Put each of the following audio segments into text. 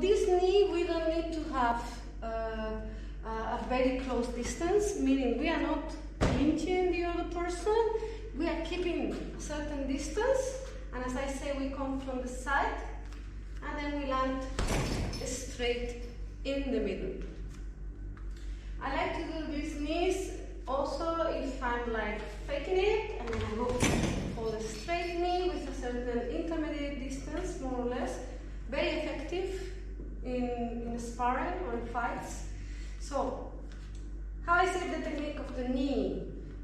this knee, we don't need to have a very close distance, meaning we are not pinching the other person, we are keeping a certain distance, and as I say, we come from the side, and then we land straight in the middle. I like to do these knees also if I'm like faking it, and then I go for the straight knee with a certain intermediate distance, more or less. Very effective in sparring or in fights. So, how is it the technique of the knee?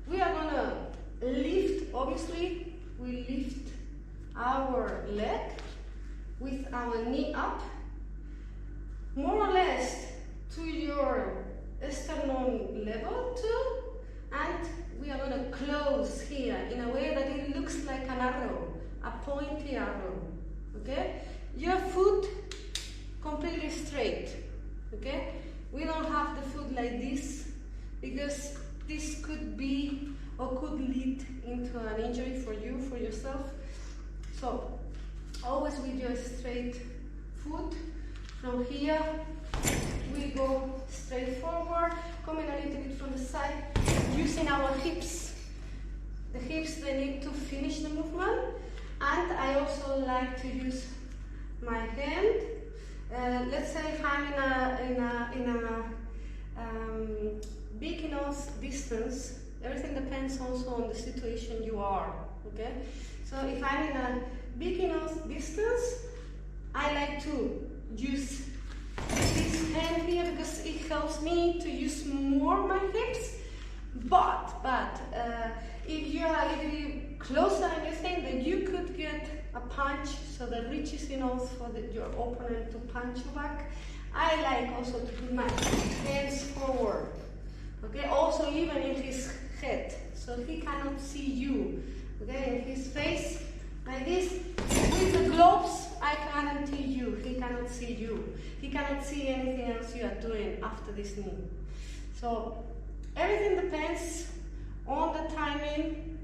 We are gonna lift, obviously, we lift our leg with our knee up, more or less to your sternum level too, and we are gonna close here in a way that it looks like an arrow, a pointy arrow, okay? Your foot completely straight, okay? We don't have the foot like this because this could be or could lead into an injury for you, for yourself. So, always with your straight foot. From here, we go straight forward, coming a little bit from the side, using our hips. The hips, they need to finish the movement. And I also like to use my hand. Let's say if I'm in a big enough distance, everything depends also on the situation you are, okay? So if I'm in a big enough distance, I like to use this hand here because it helps me to use more my hips. But if you are a little bit closer and you think that you could get a punch so that reaches enough for your opponent to punch you back, I like also to put my hands forward. Okay, also even in his head, so he cannot see you. Okay, in his face, like this. With the gloves, I guarantee you, he cannot see you. He cannot see anything else you are doing after this knee. So everything depends on the timing,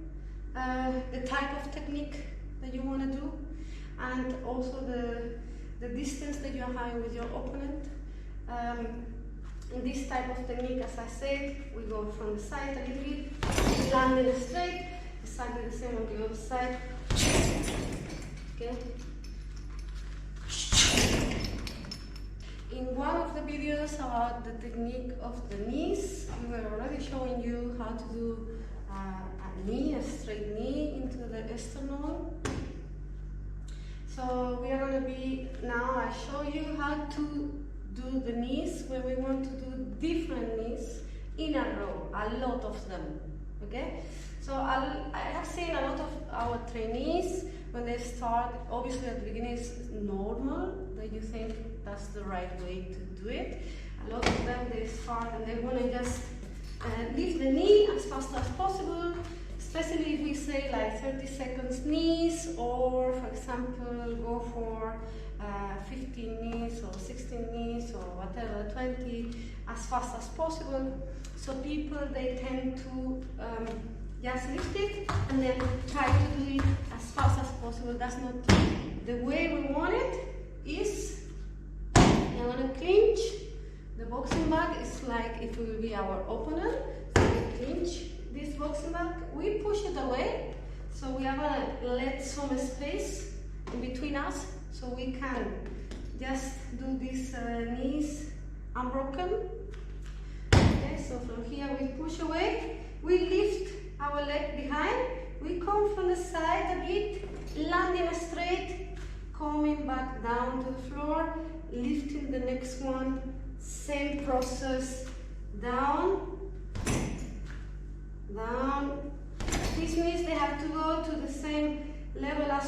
the type of technique that you want to do, and also the distance that you are having with your opponent. In this type of technique, as I said, we go from the side a little bit, landing straight, exactly the same on the other side. Okay. In one of the videos about the technique of the knees, we were already showing you how to do a knee, a straight knee into the sternum. So we are going to be, now I show you how to do the knees where we want to do different knees in a row, a lot of them, okay? So I have seen a lot of our trainees, when they start, obviously at the beginning it's normal that you think that's the right way to do it. A lot of them, they start and they want to just lift the knee as fast as possible, especially if we say like 30 seconds knees, or for example go for 15 knees or 16 knees or whatever, 20, as fast as possible. So people, they tend to just lift it and then try to do it as fast as possible. That's not the way we want it. Is I'm gonna clinch. The boxing bag is like it will be our opponent. So we clinch this boxing bag, we push it away. So we are gonna let some space in between us so we can just do these knees unbroken. Okay, so from here we push away, we lift our leg behind, we come from the side a bit, landing straight, coming back down to the floor, lifting the next one, same process, down, down. These knees, they have to go to the same level as